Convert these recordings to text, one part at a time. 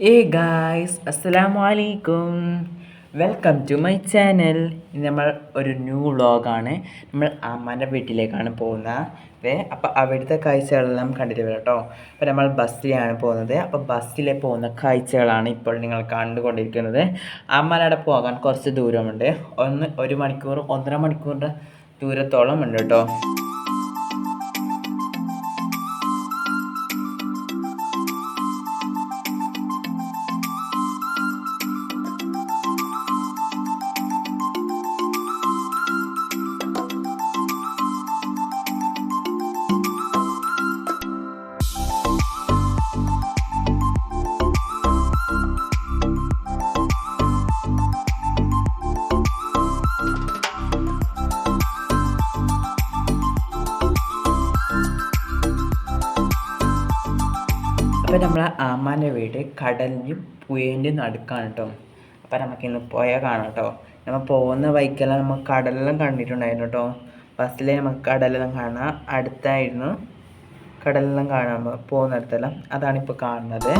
Hey guys, Assalamu alaikum. Welcome to my channel. ഇന്ന് നമ്മൾ ഒരു ന്യൂ വ്ളോഗാണ്. നമ്മൾ അമ്മാൻ്റെ വീട്ടിലേക്കാണ് പോകുന്നത്. അപ്പോൾ അവിടുത്തെ കാഴ്ചകളെല്ലാം കണ്ടിട്ട് വരാം കേട്ടോ. അപ്പോൾ നമ്മൾ ബസ്സിലാണ് പോകുന്നത്. അപ്പോൾ ബസ്സിൽ പോകുന്ന കാഴ്ചകളാണ് ഇപ്പോൾ നിങ്ങൾ കണ്ടുകൊണ്ടിരിക്കുന്നത്. അമ്മാനവിടെ പോകാൻ കുറച്ച് ദൂരമുണ്ട്. 1 മണിക്കൂർ 1.5 മണിക്കൂറിൻ്റെ ദൂരത്തോളം ഉണ്ട് കേട്ടോ. അപ്പോൾ നമ്മളെ അമ്മാൻ്റെ വീട് കടലിൻ്റെയും പുഴേൻ്റെയും നടുക്കാണ് കേട്ടോ. അപ്പോൾ നമുക്കിന്ന് പുഴ കാണാം കേട്ടോ. നമ്മൾ പോകുന്ന വഴിക്കെല്ലാം നമ്മൾ കടലെല്ലാം കണ്ടിട്ടുണ്ടായിരുന്നു കേട്ടോ. ബസ്സിൽ നമുക്ക് കടലെല്ലാം കാണാം. അടുത്തായിരുന്നു കടലെല്ലാം കാണാൻ പോകുന്നിടത്തെല്ലാം. അതാണിപ്പോൾ കാണുന്നത്.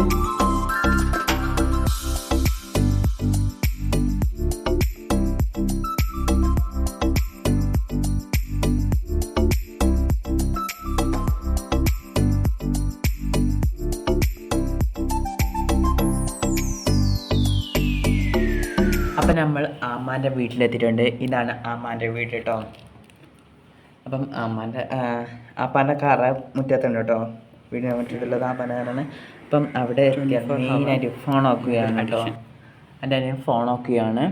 അപ്പം നമ്മൾ അമ്മാൻ്റെ വീട്ടിലെത്തിയിട്ടുണ്ട്. ഇതാണ് അമ്മാൻ്റെ വീട് കേട്ടോ. അപ്പം അപ്പാൻ്റെ കാറ മുറ്റത്തുണ്ട് കേട്ടോ. വീടിന് മുറ്റത്തുള്ളത് അപ്പാൻ്റെ കാറാണ്. അപ്പം അവിടെ മെയിനായിട്ട് ഫോൺ ഓക്കുകയാണ് കേട്ടോ. എൻ്റെ അനിയൻ ഫോൺ ഓക്കുകയാണ്.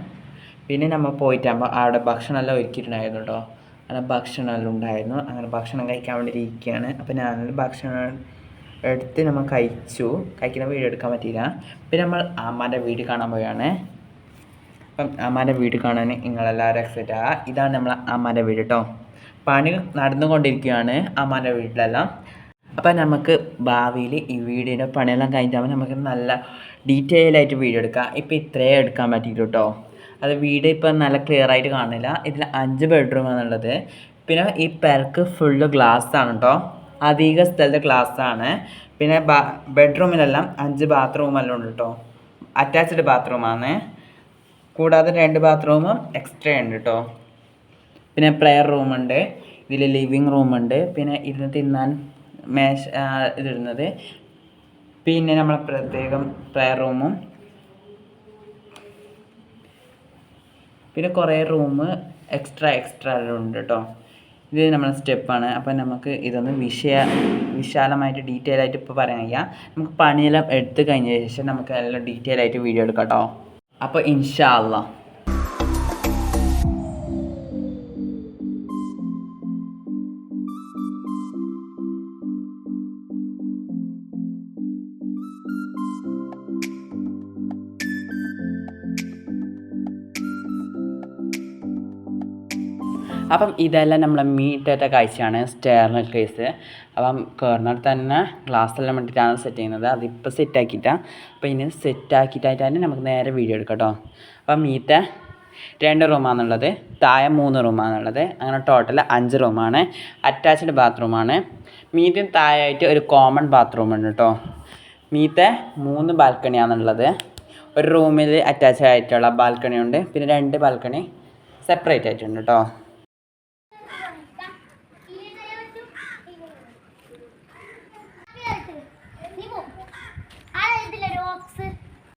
പിന്നെ നമ്മൾ പോയിട്ടാകുമ്പോൾ അവിടെ ഭക്ഷണമെല്ലാം ഒരുക്കിയിട്ടുണ്ടായിരുന്നു കേട്ടോ. അങ്ങനെ ഭക്ഷണമെല്ലാം ഉണ്ടായിരുന്നു. അങ്ങനെ ഭക്ഷണം കഴിക്കാൻ വേണ്ടി ഇരിക്കുകയാണ്. അപ്പം ഞാനൊരു ഭക്ഷണം എടുത്ത് നമ്മൾ കഴിക്കുന്ന വീഡിയോ എടുക്കാൻ പറ്റിയില്ല. പിന്നെ നമ്മൾ അമ്മാൻ്റെ വീട് കാണാൻ പോയാണ്. അപ്പം അമ്മാൻ്റെ വീട് കാണാൻ നിങ്ങളെല്ലാവരും എക്സൈറ്റ് ആകുക. ഇതാണ് നമ്മളെ അമ്മാൻ്റെ വീട് കേട്ടോ. പണി നടന്നുകൊണ്ടിരിക്കുകയാണ് അമ്മാൻ്റെ വീട്ടിലെല്ലാം. അപ്പം നമുക്ക് ഭാവിയിൽ ഈ വീടിൻ്റെ പണിയെല്ലാം കഴിഞ്ഞാൽ നമുക്ക് നല്ല ഡീറ്റെയിൽ ആയിട്ട് വീഡിയോ എടുക്കാം. ഇപ്പം ഇത്രയേ എടുക്കാൻ പറ്റിയിട്ടു കേട്ടോ. അത് വീട് ഇപ്പം നല്ല ക്ലിയർ ആയിട്ട് കാണില്ല. ഇതിൽ 5 ബെഡ്റൂമാണുള്ളത്. പിന്നെ ഈ പെരക്ക് ഫുള്ള് ഗ്ലാസ്സാണ് കേട്ടോ. അധിക സ്ഥലത്ത് ഗ്ലാസ്സാണ്. പിന്നെ ബെഡ്റൂമിലെല്ലാം 5 ബാത്റൂമെല്ലാം ഉണ്ട് കേട്ടോ. അറ്റാച്ച്ഡ് ബാത്റൂമാണ്. കൂടാതെ 2 ബാത്റൂമും എക്സ്ട്രാ ഉണ്ട് കേട്ടോ. പിന്നെ പ്ലെയർ റൂമുണ്ട്. ഇതിൽ ലിവിങ് റൂമുണ്ട്. പിന്നെ ഇരുന്ന് തിന്നാൻ ഇതിടുന്നത്. പിന്നെ നമ്മളെ പ്രത്യേകം പ്ലെയർ റൂമും പിന്നെ കുറേ റൂം എക്സ്ട്രാ ഉണ്ട് കേട്ടോ. ഇത് നമ്മളെ സ്റ്റെപ്പാണ്. അപ്പം നമുക്ക് ഇതൊന്ന് വിശാലമായിട്ട് ഡീറ്റെയിൽ ആയിട്ട് ഇപ്പോൾ പറയാൻ കഴിയാം. നമുക്ക് പണിയെല്ലാം എടുത്ത് കഴിഞ്ഞ ശേഷം നമുക്ക് എല്ലാം ഡീറ്റെയിൽ ആയിട്ട് വീഡിയോ എടുക്കാം കേട്ടോ. അപ്പോൾ ഇൻഷാ അല്ലാഹ്. അപ്പം ഇതെല്ലാം നമ്മളെ മീറ്റത്തെ കാഴ്ചയാണ്. സ്റ്റെയറിന് കേസ്. അപ്പം കയറുന്നിടത്ത് തന്നെ ഗ്ലാസ്സെല്ലാം വേണ്ടിയിട്ടാണ് സെറ്റ് ചെയ്യുന്നത്. അതിപ്പോൾ സെറ്റാക്കിയിട്ടാണ്. അപ്പോൾ ഇനി സെറ്റാക്കിയിട്ടായിട്ടാണ് നമുക്ക് നേരെ വീഡിയോ എടുക്കാം കേട്ടോ. അപ്പം മീത്തെ 2 റൂമാണെന്നുള്ളത്. താഴെ 3 റൂമാണെന്നുള്ളത്. അങ്ങനെ ടോട്ടൽ 5 റൂമാണ്. അറ്റാച്ച്ഡ് ബാത്റൂമാണ്. മീറ്റും താഴെയായിട്ട് ഒരു കോമൺ ബാത്റൂമുണ്ട് കേട്ടോ. മീത്തെ 3 ബാൽക്കണിയാണെന്നുള്ളത്. ഒരു റൂമിൽ അറ്റാച്ച് ആയിട്ടുള്ള ബാൽക്കണി ഉണ്ട്. പിന്നെ 2 ബാൽക്കണി സെപ്പറേറ്റ് ആയിട്ടുണ്ട് കേട്ടോ.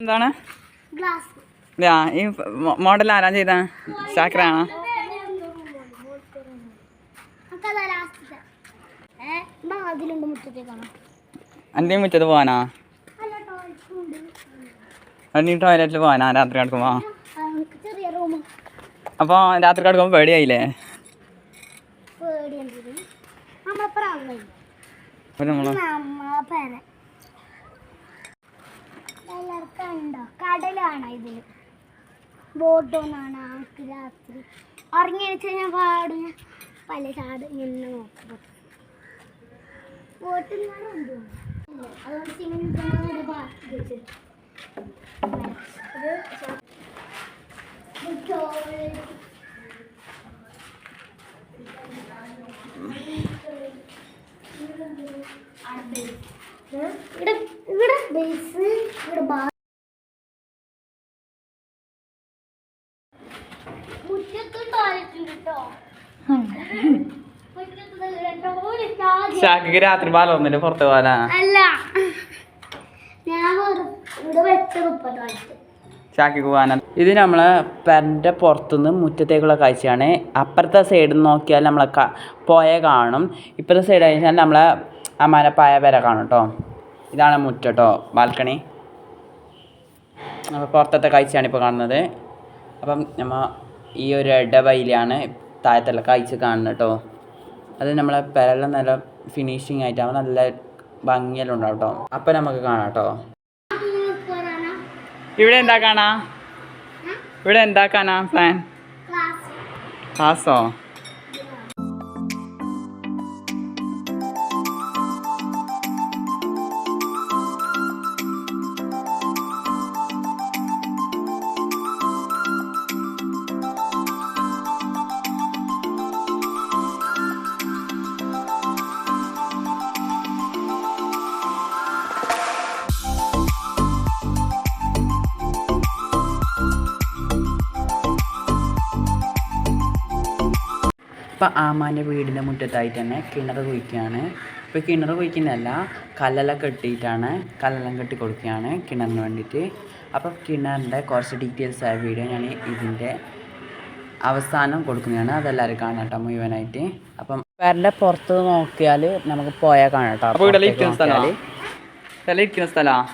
എന്താണ് ഈ മോഡൽ ആരാ ചെയ്താ? ഷാക്കിറാണോ? എൻ്റെ മുറ്റത്ത് പോവാനാ? നീ ടോയ്ലറ്റിൽ പോവാനാ രാത്രി കിടക്കുമ്പോ? അപ്പോൾ രാത്രി കിടക്കുമ്പോൾ പേടിയായില്ലേ? കടലാണ് ഇതില്. ബോട്ടൊന്നാണ് രാത്രി ഉറങ്ങി വെച്ച് ഞാൻ പാടും പല ചാട് ഇങ്ങനെ നോക്കും. ബോട്ടിൽ അതുകൊണ്ട് ഇവിടെ ബേസ് ഇവിടെ ഷാക്കിക്ക് രാത്രി പാലൊന്നില്ല പുറത്ത് പോകാനാ അല്ല ഞാൻ ഇവിടെ വെച്ചത് ഉപ്പതായിട്ട് ഷാക്കിക്ക് പോകാനാ. ഇത് നമ്മളെ പെരൻ്റെ പുറത്തുനിന്ന് മുറ്റത്തേക്കുള്ള കാഴ്ചയാണ്. അപ്പുറത്തെ സൈഡിൽ നോക്കിയാൽ നമ്മളെ പുഴ കാണും. ഇപ്പുറത്തെ സൈഡ് കഴിഞ്ഞാൽ നമ്മളെ അമ്മാനെ പായ പെര കാണും കേട്ടോ. ഇതാണ് മുറ്റം കേട്ടോ, ബാൽക്കണി. അപ്പോൾ പുറത്തത്തെ കാഴ്ചയാണ് ഇപ്പോൾ കാണുന്നത്. അപ്പം നമ്മൾ ഈ ഒരു ഇടവയിലാണ് താഴത്തുള്ള കാഴ്ച കാണുന്നത് കേട്ടോ. അത് നമ്മളെ പെരെല്ലാം നല്ല ഫിനിഷിങ് ആയിട്ടാകുമ്പോൾ നല്ല ഭംഗിയെല്ലാം ഉണ്ടാവും കേട്ടോ. അപ്പം നമുക്ക് കാണാം കേട്ടോ. ഇവിടെ എന്താ കാണാ, ഇവിടെ എന്താ കാണാ പ്ലാൻ? ക്ലാസ്സോ? ഇപ്പം ആമാൻ്റെ വീടിൻ്റെ മുറ്റത്തായിട്ട് തന്നെ കിണർ കുഴിക്കുകയാണ്. ഇപ്പോൾ കിണർ കുഴിക്കുന്നതല്ല, കല്ലെല്ലാം കെട്ടിയിട്ടാണ്, കല്ലെല്ലാം കെട്ടി കൊടുക്കുകയാണ് കിണറിന് വേണ്ടിയിട്ട്. അപ്പം കിണറിൻ്റെ കുറച്ച് ഡീറ്റെയിൽസ് ആയ വീഡിയോ ഞാൻ ഇതിൻ്റെ അവസാനം കൊടുക്കുന്നതാണ്. അതെല്ലാവരും കാണാം കേട്ടോ മുഴുവനായിട്ട്. അപ്പം പേരൻ്റെ പുറത്ത് നോക്കിയാൽ നമുക്ക് പോയാൽ കാണാം കേട്ടോ. അപ്പോൾ ഇവിടെ ഇരിക്കുന്ന സ്ഥലമാണ്, ഇരിക്കുന്ന സ്ഥലമാണ്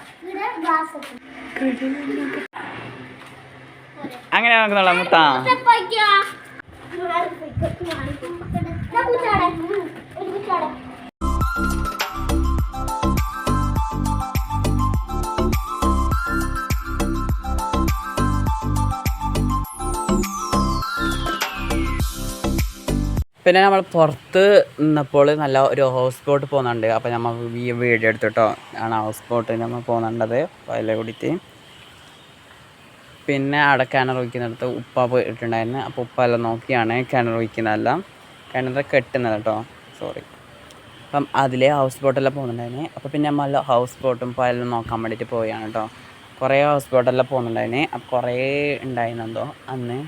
അങ്ങനെ നോക്കുന്നുള്ള മുത്താ. പിന്നെ നമ്മൾ പുറത്ത് നിന്നപ്പോൾ നല്ല ഒരു ഹൗസ് ബോട്ട് പോകുന്നുണ്ട്. അപ്പോൾ നമ്മൾ വീഡിയോ എടുത്തിട്ടോ ആണ് ഹൗസ് ബോട്ട് നമ്മൾ പോകുന്നുണ്ടത് വയലെ കൂടിയിട്ട്. പിന്നെ അവിടെ കിണർ ഒഴിക്കുന്നിടത്ത് ഉപ്പ പോയിട്ടുണ്ടായിരുന്നു. അപ്പോൾ ഉപ്പ എല്ലാം നോക്കിയാണ് കിണർ ഒഴിക്കുന്നതെല്ലാം, കിണർ കെട്ടുന്നത് കേട്ടോ, സോറി. അപ്പം അതിലെ ഹൗസ് ബോട്ടെല്ലാം പോകുന്നുണ്ടായിരുന്നു. അപ്പോൾ പിന്നെ നമ്മൾ ഹൗസ് ബോട്ടും എല്ലാം നോക്കാൻ വേണ്ടിയിട്ട് പോവുകയാണ് കേട്ടോ. കുറേ ഹൗസ് ബോട്ടെല്ലാം പോകുന്നുണ്ടായിരുന്നു. അപ്പോൾ കുറേ ഉണ്ടായിരുന്നെന്തോ അന്ന്.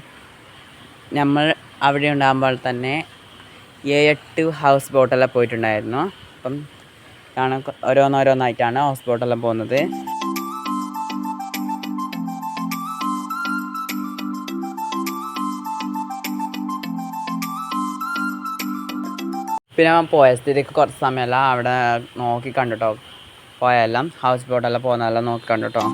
നമ്മൾ അവിടെ ഉണ്ടാകുമ്പോൾ തന്നെ 7 ഹൗസ് ബോട്ടെല്ലാം പോയിട്ടുണ്ടായിരുന്നു. അപ്പം ആണ് ഓരോന്നോരോന്നായിട്ടാണ് ഹൗസ് ബോട്ടെല്ലാം പോകുന്നത്. പിന്നെ പോയ സ്ഥിതിക്ക് കുറച്ച് സമയമെല്ലാം അവിടെ നോക്കി കണ്ടുട്ടോ, പോയെല്ലാം ഹൗസ് ബോട്ടെല്ലാം പോകുന്നതെല്ലാം നോക്കി കണ്ടുട്ടോ.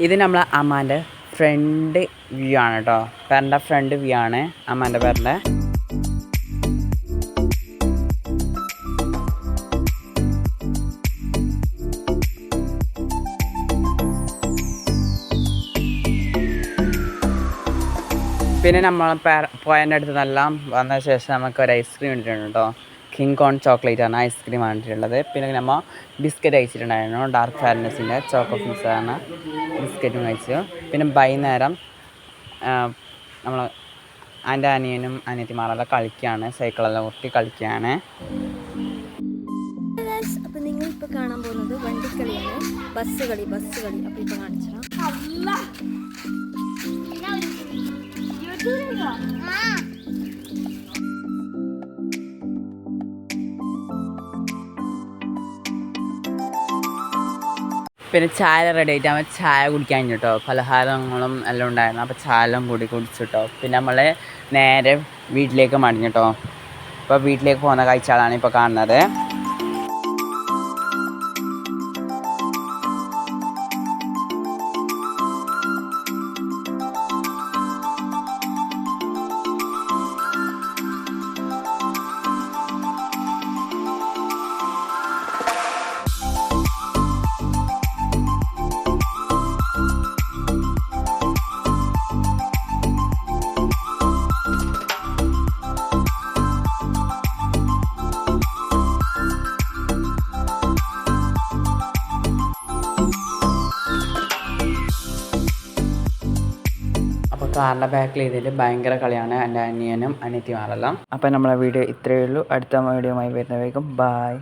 ഇത് നമ്മളെ അമ്മാൻ്റെ ഫ്രണ്ട് വ്യൂ ആണ് കേട്ടോ, പേരൻ്റെ ഫ്രണ്ട് വ്യൂ ആണ് അമ്മാൻ്റെ പേരൻ്റെ. പിന്നെ നമ്മൾ പോയതിൻ്റെ അടുത്തെല്ലാം വന്ന ശേഷം നമുക്ക് ഒരു ഐസ്ക്രീം ഇട്ടിട്ടുണ്ട് കേട്ടോ. കിങ് കോൺ ചോക്ലേറ്റ് ആണ് ഐസ്ക്രീം ആണിട്ടുള്ളത്. പിന്നെ നമ്മൾ ബിസ്ക്കറ്റ് കഴിച്ചിട്ടുണ്ടായിരുന്നു, ഡാർക്ക് ഫാരനസിൻ്റെ ചോക്കോ ഫിൽസാണ് ബിസ്ക്കറ്റും കഴിച്ചു. പിന്നെ വൈകുന്നേരം നമ്മൾ എൻ്റെ അനിയനും അനിയത്തിമാരെല്ലാം കളിക്കുകയാണ്, സൈക്കിളെല്ലാം ഒട്ടി കളിക്കുകയാണ്. അപ്പോൾ നിങ്ങളിപ്പോൾ കാണാൻ പോകുന്നത് വണ്ടിക്കളിയാണ്, ബസ് കളി. അപ്പോൾ ഇപ്പോൾ കാണിച്ചാൽ പിന്നെ ചായ റെഡി ആയിട്ട് നമ്മൾ ചായ കുടിക്കാൻ കേട്ടോ, പലഹാരങ്ങളും എല്ലാം ഉണ്ടായിരുന്നു. അപ്പോൾ ചായ എല്ലാം കൂടി കുടിച്ചിട്ടോ. പിന്നെ നമ്മൾ നേരെ വീട്ടിലേക്ക് മടങ്ങിട്ടോ. അപ്പോൾ വീട്ടിലേക്ക് പോകുന്ന കാഴ്ചകളാണ് ഇപ്പോൾ കാണുന്നത്. കാറിൻ്റെ ബാക്കിൽ ഇതിൽ ഭയങ്കര കളിയാണ് എൻ്റെ അനിയനും അനിയത്തിമാരെല്ലാം. അപ്പം നമ്മളെ വീഡിയോ ഇത്രയേ ഉള്ളൂ. അടുത്ത വീഡിയോയുമായി വരുന്നവേക്കും ബായ്.